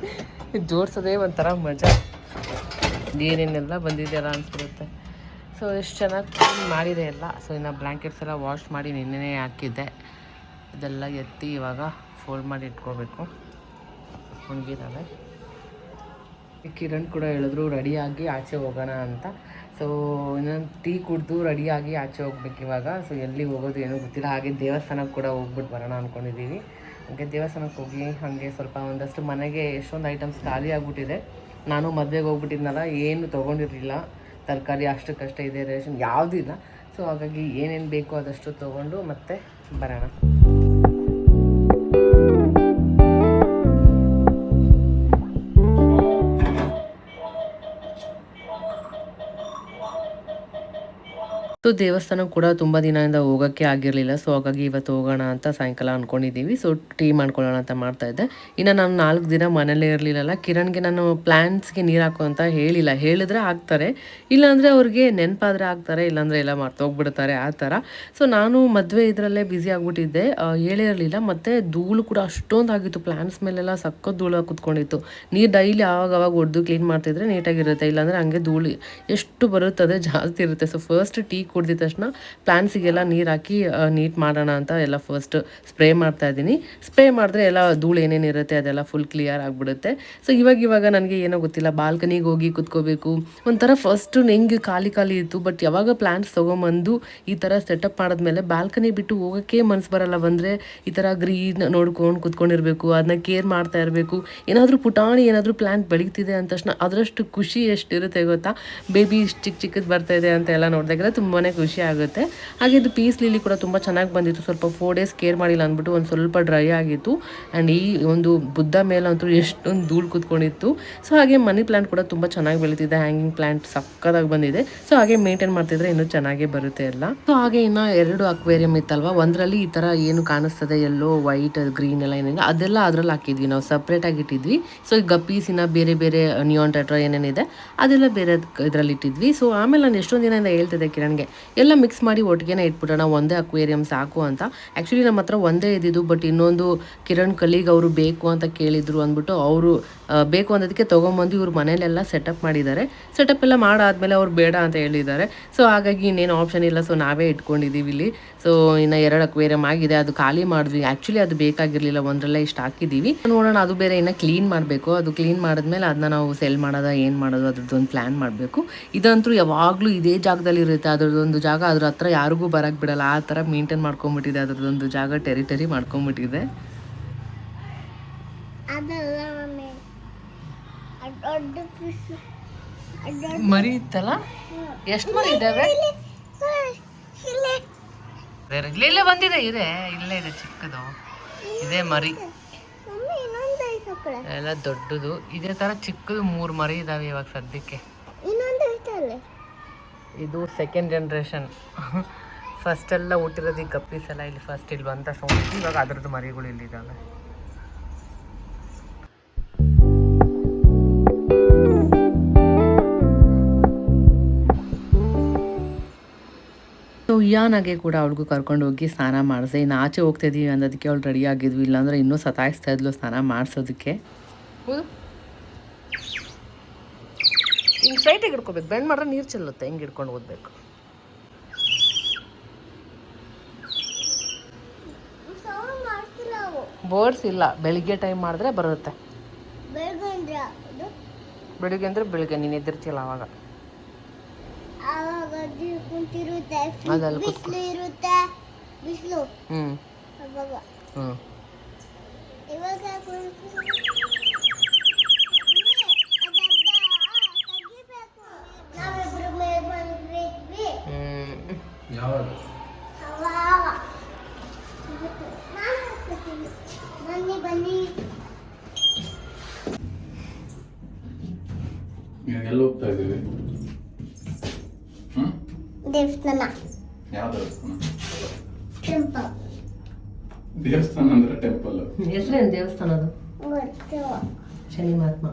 ಜೋಡಿಸೋದೇ ಒಂಥರ ಮಜಾ, ಏನೇನೆಲ್ಲ ಬಂದಿದೆಯಲ್ಲ ಅನಿಸ್ಬಿಡುತ್ತೆ. ಸೊ ಎಷ್ಟು ಚೆನ್ನಾಗಿ ಕ್ಲೀನ್ ಮಾಡಿದೆ ಎಲ್ಲ. ಸೊ ಇನ್ನು ಬ್ಲ್ಯಾಂಕೆಟ್ಸ್ ಎಲ್ಲ ವಾಶ್ ಮಾಡಿ ನಿನ್ನೆ ಹಾಕಿದ್ದೆ, ಇದೆಲ್ಲ ಎತ್ತಿ ಇವಾಗ ಫೋಲ್ಡ್ ಮಾಡಿ ಇಟ್ಕೋಬೇಕು. ಒಣಗಿದ್ದಾವೆ. ಕಿರಣ್ ಕೂಡ ಹೇಳಿದ್ರು ರೆಡಿಯಾಗಿ ಆಚೆ ಹೋಗೋಣ ಅಂತ. ಸೊ ಇನ್ನೊಂದು ಟೀ ಕುಡಿದು ರೆಡಿಯಾಗಿ ಆಚೆ ಹೋಗ್ಬೇಕು ಇವಾಗ. ಸೊ ಎಲ್ಲಿ ಹೋಗೋದು ಏನೂ ಗೊತ್ತಿಲ್ಲ. ಹಾಗೆ ದೇವಸ್ಥಾನಕ್ಕೆ ಕೂಡ ಹೋಗ್ಬಿಟ್ಟು ಬರೋಣ ಅಂದ್ಕೊಂಡಿದ್ದೀವಿ. ಹಾಗೆ ದೇವಸ್ಥಾನಕ್ಕೆ ಹೋಗಿ ಹಾಗೆ ಸ್ವಲ್ಪ ಒಂದಷ್ಟು ಮನೆಗೆ ಎಷ್ಟೊಂದು ಐಟಮ್ಸ್ ಖಾಲಿ ಆಗಿಬಿಟ್ಟಿದೆ. ನಾನು ಮದುವೆಗೆ ಹೋಗ್ಬಿಟ್ಟಿದ್ನಲ್ಲ, ಏನು ತೊಗೊಂಡಿರಲಿಲ್ಲ. ತರಕಾರಿ ಅಷ್ಟಕ್ಕಷ್ಟೇ ಇದೆ, ರೇಷನ್ ಯಾವುದೂ ಇಲ್ಲ. ಸೊ ಹಾಗಾಗಿ ಏನೇನು ಬೇಕೋ ಅದಷ್ಟು ತೊಗೊಂಡು ಮತ್ತೆ ಬರೋಣ. ಸೊ ದೇವಸ್ಥಾನ ಕೂಡ ತುಂಬ ದಿನದಿಂದ ಹೋಗೋಕ್ಕೆ ಆಗಿರಲಿಲ್ಲ. ಸೊ ಹಾಗಾಗಿ ಇವತ್ತು ಹೋಗೋಣ ಅಂತ ಸಾಯಂಕಾಲ ಅಂದ್ಕೊಂಡಿದ್ದೀವಿ. ಸೊ ಟೀ ಮಾಡ್ಕೊಳ್ಳೋಣ ಅಂತ ಮಾಡ್ತಾಯಿದ್ದೆ. ಇನ್ನು ನಾನು 4 ದಿನ ಮನೇಲೇ ಇರಲಿಲ್ಲಲ್ಲ. ಕಿರಣ್ಗೆ ನಾನು ಪ್ಲ್ಯಾಂಟ್ಸ್ಗೆ ನೀರು ಹಾಕು ಅಂತ ಹೇಳಿಲ್ಲ, ಹೇಳಿದ್ರೆ ಹಾಕ್ತಾರೆ, ಇಲ್ಲಾಂದರೆ ಅವ್ರಿಗೆ ನೆನಪಾದರೆ ಹಾಕ್ತಾರೆ, ಇಲ್ಲಾಂದರೆ ಎಲ್ಲ ಮರ್ತೋಗ್ಬಿಡ್ತಾರೆ ಆ ಥರ. ಸೊ ನಾನು ಮದುವೆ ಇದರಲ್ಲೇ ಬ್ಯುಸಿ ಆಗಿಬಿಟ್ಟಿದ್ದೆ, ಹೇಳೇ ಇರಲಿಲ್ಲ. ಮತ್ತು ಧೂಳು ಕೂಡ ಅಷ್ಟೊಂದು ಆಗಿತ್ತು, ಪ್ಲ್ಯಾಂಟ್ಸ್ ಮೇಲೆಲ್ಲ ಸಖತ್ ಧೂಳು ಕೂತ್ಕೊಂಡಿತ್ತು. ನೀರು ಡೈಲಿ ಆವಾಗ ಹೊಡೆದು ಕ್ಲೀನ್ ಮಾಡ್ತಿದ್ರೆ ನೀಟಾಗಿರುತ್ತೆ, ಇಲ್ಲಾಂದರೆ ಹಂಗೆ ಧೂಳು ಎಷ್ಟು ಬರುತ್ತದೆ ಜಾಸ್ತಿ ಇರುತ್ತೆ. ಸೊ ಫಸ್ಟ್ ಟೀ ಕುಡಿದ ತಕ್ಷಣ ಪ್ಲ್ಯಾಂಟ್ಸಿಗೆಲ್ಲ ನೀರು ಹಾಕಿ ನೀಟ್ ಮಾಡೋಣ ಅಂತ ಎಲ್ಲ ಫಸ್ಟ್ ಸ್ಪ್ರೇ ಮಾಡ್ತಾ ಇದ್ದೀನಿ. ಸ್ಪ್ರೇ ಮಾಡಿದ್ರೆ ಎಲ್ಲ ಧೂಳು ಏನೇನಿರುತ್ತೆ ಅದೆಲ್ಲ ಫುಲ್ ಕ್ಲಿಯರ್ ಆಗಿಬಿಡುತ್ತೆ. ಸೊ ಇವಾಗ ನನಗೆ ಏನೋ ಗೊತ್ತಿಲ್ಲ, ಬಾಲ್ಕನಿಗೆ ಹೋಗಿ ಕುತ್ಕೋಬೇಕು ಒಂಥರ. ಫಸ್ಟು ಹೆಂಗೆ ಖಾಲಿ ಇತ್ತು, ಬಟ್ ಯಾವಾಗ ಪ್ಲ್ಯಾಂಟ್ಸ್ ತೊಗೊಂಬಂದು ಈ ಥರ ಸೆಟಪ್ ಮಾಡಿದ್ಮೇಲೆ ಬಾಲ್ಕನಿ ಬಿಟ್ಟು ಹೋಗೋಕ್ಕೆ ಮನಸ್ಸು ಬರೋಲ್ಲ. ಬಂದರೆ ಈ ಥರ ಗ್ರೀನ್ ನೋಡ್ಕೊಂಡು ಕುತ್ಕೊಂಡಿರಬೇಕು, ಅದನ್ನ ಕೇರ್ ಮಾಡ್ತಾ ಇರಬೇಕು. ಏನಾದರೂ ಪುಟಾಣಿ ಏನಾದರೂ ಪ್ಲ್ಯಾಂಟ್ ಬೆಳೀತಿದೆ ಅಂದ ತಕ್ಷಣ ಅದರಷ್ಟು ಖುಷಿ ಎಷ್ಟಿರುತ್ತೆ ಗೊತ್ತಾ. ಬೇಬಿ ಇಷ್ಟು ಚಿಕ್ಕದು ಬರ್ತಾಯಿದೆ ಅಂತ ಎಲ್ಲ ನೋಡಿದಾಗೆಲ್ಲ ತುಂಬಾ ಖುಷಿ ಆಗುತ್ತೆ. ಹಾಗೆ ಇದು ಪೀಸ್ ಲಿಲಿ ಕೂಡ ತುಂಬ ಚೆನ್ನಾಗಿ ಬಂದಿತ್ತು. ಸ್ವಲ್ಪ 4 ಡೇಸ್ ಕೇರ್ ಮಾಡಿಲ್ಲ ಅಂದ್ಬಿಟ್ಟು ಒಂದು ಸ್ವಲ್ಪ ಡ್ರೈ ಆಗಿತ್ತು. ಆ್ಯಂಡ್ ಈ ಒಂದು ಬುದ್ಧ ಮೇಲಂತೂ ಎಷ್ಟೊಂದು ಧೂಳು ಕೂತ್ಕೊಂಡಿತ್ತು. ಸೊ ಹಾಗೆ ಮನಿ ಪ್ಲ್ಯಾಂಟ್ ಕೂಡ ತುಂಬ ಚೆನ್ನಾಗಿ ಬೆಳೀತಿದೆ, ಹ್ಯಾಂಗಿಂಗ್ ಪ್ಲ್ಯಾಂಟ್ ಸಕ್ಕದಾಗಿ ಬಂದಿದೆ. ಸೊ ಹಾಗೆ ಮೇಂಟೈನ್ ಮಾಡ್ತಿದ್ರೆ ಇನ್ನೂ ಚೆನ್ನಾಗೇ ಬರುತ್ತೆ ಎಲ್ಲ. ಸೊ ಹಾಗೆ ಇನ್ನು 2 ಅಕ್ವೇರಿಯಂ ಇತ್ತಲ್ವ, ಒಂದರಲ್ಲಿ ಈ ಥರ ಏನು ಕಾಣಿಸ್ತದೆ ಎಲ್ಲೋ ವೈಟ್ ಗ್ರೀನ್ ಎಲ್ಲ ಏನಿದೆ ಅದೆಲ್ಲ ಅದರಲ್ಲಿ ಹಾಕಿದ್ವಿ, ನಾವು ಸಪ್ರೇಟಾಗಿ ಇಟ್ಟಿದ್ವಿ. ಸೊ ಈ ಗಪ್ಪೀಸಿನ ಬೇರೆ ಬೇರೆ ನಿಯಾನ್ ಟೆಟ್ರಾ ಏನೇನಿದೆ ಅದೆಲ್ಲ ಬೇರೆ ಇದರಲ್ಲಿ ಇಟ್ಟಿದ್ವಿ. ಸೊ ಆಮೇಲೆ ನಾನು ಎಷ್ಟೊಂದು ದಿನದಿಂದ ಹೇಳ್ತಿದ್ದೆ ಕಿರಣ್ಗೆ ಎಲ್ಲ ಮಿಕ್ಸ್ ಮಾಡಿ ಒಟ್ಟಿಗೆ ಇಟ್ಬಿಡೋಣ, ಒಂದೇ ಅಕ್ವೇರಿಯಂ ಸಾಕು ಅಂತ. ಆ್ಯಕ್ಚುಲಿ ನಮ್ಮ ಹತ್ರ ಒಂದೇ ಇದ್ದಿದ್ದು, ಬಟ್ ಇನ್ನೊಂದು ಕಿರಣ್ ಕಲೀಗ್ ಅವರು ಬೇಕು ಅಂತ ಕೇಳಿದ್ರು ಅಂದ್ಬಿಟ್ಟು ಅವರು ಬೇಕು ಅನ್ನೋದಕ್ಕೆ ತೊಗೊಂಬಂದು ಇವ್ರ ಮನೇಲೆಲ್ಲ ಸೆಟಪ್ ಮಾಡಿದ್ದಾರೆ. ಸೆಟಪ್ ಎಲ್ಲ ಮಾಡಾದ್ಮೇಲೆ ಅವ್ರು ಬೇಡ ಅಂತ ಹೇಳಿದ್ದಾರೆ. ಸೊ ಹಾಗಾಗಿ ಇನ್ನೇನು ಆಪ್ಷನ್ ಇಲ್ಲ, ಸೊ ನಾವೇ ಇಟ್ಕೊಂಡಿದ್ದೀವಿ ಇಲ್ಲಿ. ಸೊ ಇನ್ನು 2 ಅಕ್ವೇರಿಯಂ ಆಗಿದೆ, ಅದು ಖಾಲಿ ಮಾಡಿದ್ವಿ. ಆ್ಯಕ್ಚುಲಿ ಅದು ಬೇಕಾಗಿರಲಿಲ್ಲ, ಒಂದರಲ್ಲೇ ಇಷ್ಟು ಹಾಕಿದ್ದೀವಿ. ನೋಡೋಣ, ಅದು ಬೇರೆ ಇನ್ನು ಕ್ಲೀನ್ ಮಾಡಬೇಕು. ಅದು ಕ್ಲೀನ್ ಮಾಡಿದ್ಮೇಲೆ ಅದನ್ನ ನಾವು ಸೆಲ್ ಮಾಡೋದ ಏನು ಮಾಡೋದು ಅದ್ರದ್ದೊಂದು ಪ್ಲ್ಯಾನ್ ಮಾಡಬೇಕು. ಇದಂತೂ ಯಾವಾಗಲೂ ಇದೇ ಜಾಗದಲ್ಲಿ ಇರುತ್ತೆ, ಅದ್ರದ್ದೊಂದು ಜಾಗ, ಅದ್ರ ಹತ್ರ ಯಾರಿಗೂ ಬರೋಕ್ಕೆ ಬಿಡಲ್ಲ, ಆ ಥರ ಮೇಂಟೈನ್ ಮಾಡ್ಕೊಂಬಿಟ್ಟಿದೆ. ಅದ್ರದ್ದೊಂದು ಜಾಗ ಟೆರಿಟರಿ ಮಾಡ್ಕೊಂಬಿಟ್ಟಿದೆ. ಮರಿ ಇತ್ತಲ್ಲ, ಎಷ್ಟು ಮರಿ ಇದ್ದಾವೆ? ಇಲ್ಲೇ ಬಂದಿದೆ, ಇಲ್ಲೇ ಇದೆ ಚಿಕ್ಕದು, ಇದೇ ಮರಿ ಎಲ್ಲ ದೊಡ್ಡದು. ಇದೇ ತರ ಚಿಕ್ಕದು 3 ಮರಿ ಇದಾವೆ ಇವಾಗ ಸದ್ಯಕ್ಕೆ. ಇದು 2nd ಜನರೇಷನ್. ಫಸ್ಟ್ ಎಲ್ಲ ಹುಟ್ಟಿರೋದು ಈ ಗಪ್ಪೀಸ್ ಎಲ್ಲ ಇಲ್ಲಿ ಫಸ್ಟ್ ಇಲ್ಲಿ ಬಂದ ತಕ್ಷಣ ಹುಟ್ಟಿ, ಇವಾಗ ಅದ್ರದ್ದು ಮರಿಗಳು ಇಲ್ಲಿದ್ದಾವೆ. ಸೊ ಯಾನಾಗೆ ಕೂಡ ಅವಳಿಗೂ ಕರ್ಕೊಂಡು ಹೋಗಿ ಸ್ನಾನ ಮಾಡಿದೆ. ಇನ್ನು ಆಚೆ ಹೋಗ್ತಾ ಇದೀವಿ ಅನ್ನೋದಕ್ಕೆ ಅವಳು ರೆಡಿ ಆಗಿದ್ವಿ, ಇಲ್ಲಾಂದರೆ ಇನ್ನೂ ಸತಾಯಿಸ್ತಾ ಇದ್ಲು ಸ್ನಾನ ಮಾಡಿಸೋದಕ್ಕೆ. ಸ್ಟ್ರೈಟಾಗಿ ಹಿಡ್ಕೋಬೇಕು, ಬೆಂಡ್ ಮಾಡಿದ್ರೆ ನೀರು ಚೆಲ್ಲುತ್ತೆ. ಹಿಂಗೆ ಹಿಡ್ಕೊಂಡು ಓದಬೇಕು. ಬೋರ್ಡ್ಸ್ ಇಲ್ಲ, ಬೆಳಿಗ್ಗೆ ಟೈಮ್ ಮಾಡಿದ್ರೆ ಬರುತ್ತೆ. ಬೆಳಿಗ್ಗೆ ಅಂದರೆ ಬೆಳಿಗ್ಗೆ ನೀನು ಎದ್ದಿರ್ತೀಯಲ್ಲ ಅವಾಗ. ಅದಲ್ಲಿ ಎಲ್ಲಿ ಹೋಗ್ತಾ ಇದ್ದೀವಿ? ದೇವಸ್ಥಾನ. ಯಾವ ದೇವಸ್ಥಾನ? ಟೆಂಪಲ್. ದೇವಸ್ಥಾನ ಅಂದ್ರೆ ಟೆಂಪಲ್. ಹೆಸರೇನು ದೇವಸ್ಥಾನದು? ಶನಿ ಮಹಾತ್ಮ.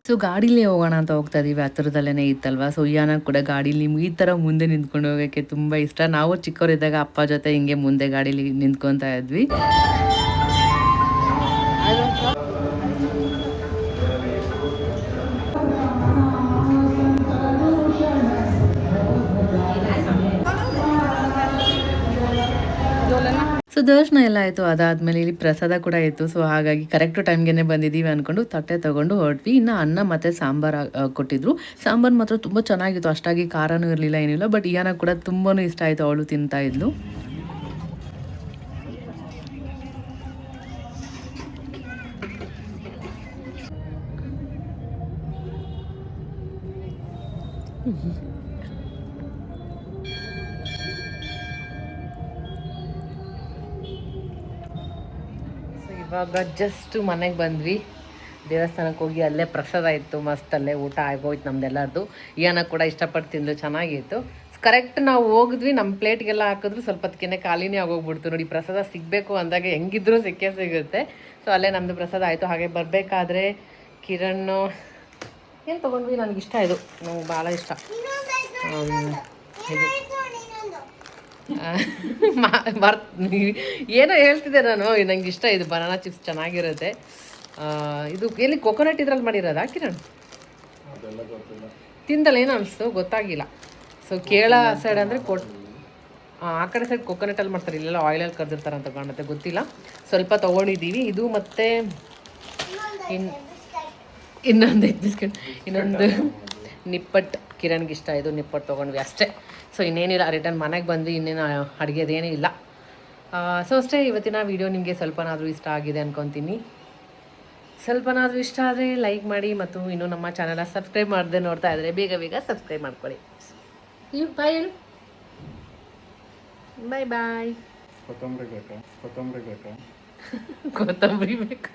ಸೊ ಗಾಡೀಲಿ ಹೋಗೋಣ ಅಂತ ಹೋಗ್ತಾ ಇದೀವಿ, ಹತ್ರದಲ್ಲೇ ಇತ್ತಲ್ವಾ. ಸೊ ಇಯಾನ ಕೂಡ ಗಾಡೀಲಿ ಈ ಥರ ಮುಂದೆ ನಿಂತ್ಕೊಂಡು ಹೋಗೋಕ್ಕೆ ತುಂಬ ಇಷ್ಟ. ನಾವು ಚಿಕ್ಕವರಿದ್ದಾಗ ಅಪ್ಪ ಜೊತೆ ಹಿಂಗೆ ಮುಂದೆ ಗಾಡೀಲಿ ನಿಂತ್ಕೊತಾ ಇದ್ವಿ. ಸೊ ದರ್ಶನ ಎಲ್ಲ ಆಯಿತು. ಅದಾದಮೇಲೆ ಇಲ್ಲಿ ಪ್ರಸಾದ ಕೂಡ ಇತ್ತು. ಸೊ ಹಾಗಾಗಿ ಕರೆಕ್ಟ್ ಟೈಮ್ಗೆ ಬಂದಿದ್ದೀವಿ ಅಂದ್ಕೊಂಡು ತಟ್ಟೆ ತೊಗೊಂಡು ಹೊರಟ್ವಿ. ಇನ್ನು ಅನ್ನ ಮತ್ತು ಸಾಂಬಾರು ಕೊಟ್ಟಿದ್ರು. ಸಾಂಬಾರು ಮಾತ್ರ ತುಂಬ ಚೆನ್ನಾಗಿತ್ತು, ಅಷ್ಟಾಗಿ ಖಾರನೂ ಇರಲಿಲ್ಲ, ಏನಿಲ್ಲ. ಬಟ್ ಇಯಾನ ಕೂಡ ತುಂಬಾ ಇಷ್ಟ ಆಯಿತು, ಅವಳು ತಿಂತಾ ಇದ್ಲು. ಇವಾಗ ಜಸ್ಟ್ ಮನೆಗೆ ಬಂದ್ವಿ. ದೇವಸ್ಥಾನಕ್ಕೆ ಹೋಗಿ ಅಲ್ಲೇ ಪ್ರಸಾದ ಇತ್ತು, ಮಸ್ತ್ ಅಲ್ಲೇ ಊಟ ಆಗೋಯ್ತು ನಮ್ದೆಲ್ಲರದು. ಇಯಾನ ಕೂಡ ಇಷ್ಟಪಟ್ಟು ತಿಂದು ಚೆನ್ನಾಗಿತ್ತು. ಕರೆಕ್ಟ್ ನಾವು ಹೋಗಿದ್ವಿ, ನಮ್ಮ ಪ್ಲೇಟ್ಗೆಲ್ಲ ಹಾಕಿದ್ರು ಸ್ವಲ್ಪ ಹೊತ್ತಿಗೆ ಖಾಲಿನೇ ಆಗೋಗ್ಬಿಡ್ತು. ನೋಡಿ, ಪ್ರಸಾದ ಸಿಗಬೇಕು ಅಂದಾಗ ಹೆಂಗಿದ್ರೂ ಸಿಗುತ್ತೆ. ಸೊ ಅಲ್ಲೇ ನಮ್ಮದು ಪ್ರಸಾದ ಆಯಿತು. ಹಾಗೆ ಬರಬೇಕಾದ್ರೆ ಕಿರಣ್ ಏನು ತೊಗೊಂಡ್ವಿ, ನನಗಿಷ್ಟ ಇದು, ನಂಗೆ ಭಾಳ ಇಷ್ಟ ಇದು. ಏನೋ ಹೇಳ್ತಿದ್ದೆ ನಾನು, ನಂಗೆ ಇಷ್ಟ ಇದು ಬನಾನಾ ಚಿಪ್ಸ್ ಚೆನ್ನಾಗಿರುತ್ತೆ. ಇದು ಎಲ್ಲಿ ಕೊಕೊನಟ್ ಇದ್ರಲ್ಲಿ ಮಾಡಿರೋದಾ ಕಿರಣ್? ತಿಂದಲ್ಲ ಏನು ಅನಿಸ್ತು ಗೊತ್ತಾಗಿಲ್ಲ. ಸೊ ಕೇರಳ ಸೈಡ್ ಅಂದರೆ ಆ ಕಡೆ ಸೈಡ್ ಕೊಕೊನಟಲ್ಲಿ ಮಾಡ್ತಾರೆ, ಇಲ್ಲೆಲ್ಲ ಆಯಿಲಲ್ಲಿ ಕರೆದಿರ್ತಾರೆ ಅಂತ ಕಾಣುತ್ತೆ, ಗೊತ್ತಿಲ್ಲ. ಸ್ವಲ್ಪ ತೊಗೊಂಡಿದ್ದೀವಿ. ಇದು ಮತ್ತು ಇನ್ನೊಂದು ಬಿಸ್ಕೆಟ್, ಇನ್ನೊಂದು ನಿಪ್ಪಟ್ಟು. ಕಿರಣ್ಗೆ ಇಷ್ಟ ಇದು, ನಿಪ್ಪಟ್ಟು ತೊಗೊಂಡ್ವಿ ಅಷ್ಟೇ. ಸೊ ಇನ್ನೇನಿಲ್ಲ, ರಿಟರ್ನ್ ಮನೆಗೆ ಬಂದ್ವಿ. ಇನ್ನೇನು ಅಡುಗೆದೇನೂ ಇಲ್ಲ. ಸೊ ಅಷ್ಟೇ, ಇವತ್ತಿನ ವೀಡಿಯೋ ನಿಮಗೆ ಸ್ವಲ್ಪನಾದರೂ ಇಷ್ಟ ಆಗಿದೆ ಅಂದ್ಕೊತೀನಿ. ಸ್ವಲ್ಪನಾದರೂ ಇಷ್ಟ ಆದರೆ ಲೈಕ್ ಮಾಡಿ, ಮತ್ತು ಇನ್ನೂ ನಮ್ಮ ಚಾನಲ್ನ ಸಬ್ಸ್ಕ್ರೈಬ್ ಮಾಡದೆ ನೋಡ್ತಾ ಇದ್ದರೆ ಬೇಗ ಸಬ್ಸ್ಕ್ರೈಬ್ ಮಾಡ್ಕೊಳ್ಳಿ. ಬಾಯ್ ಹೇಳು. ಬಾಯ್. ಕೊತ್ತಂಬರಿ ಬೇಕಾ? ಕೊತ್ತಂಬರಿ ಬೇಕಾ?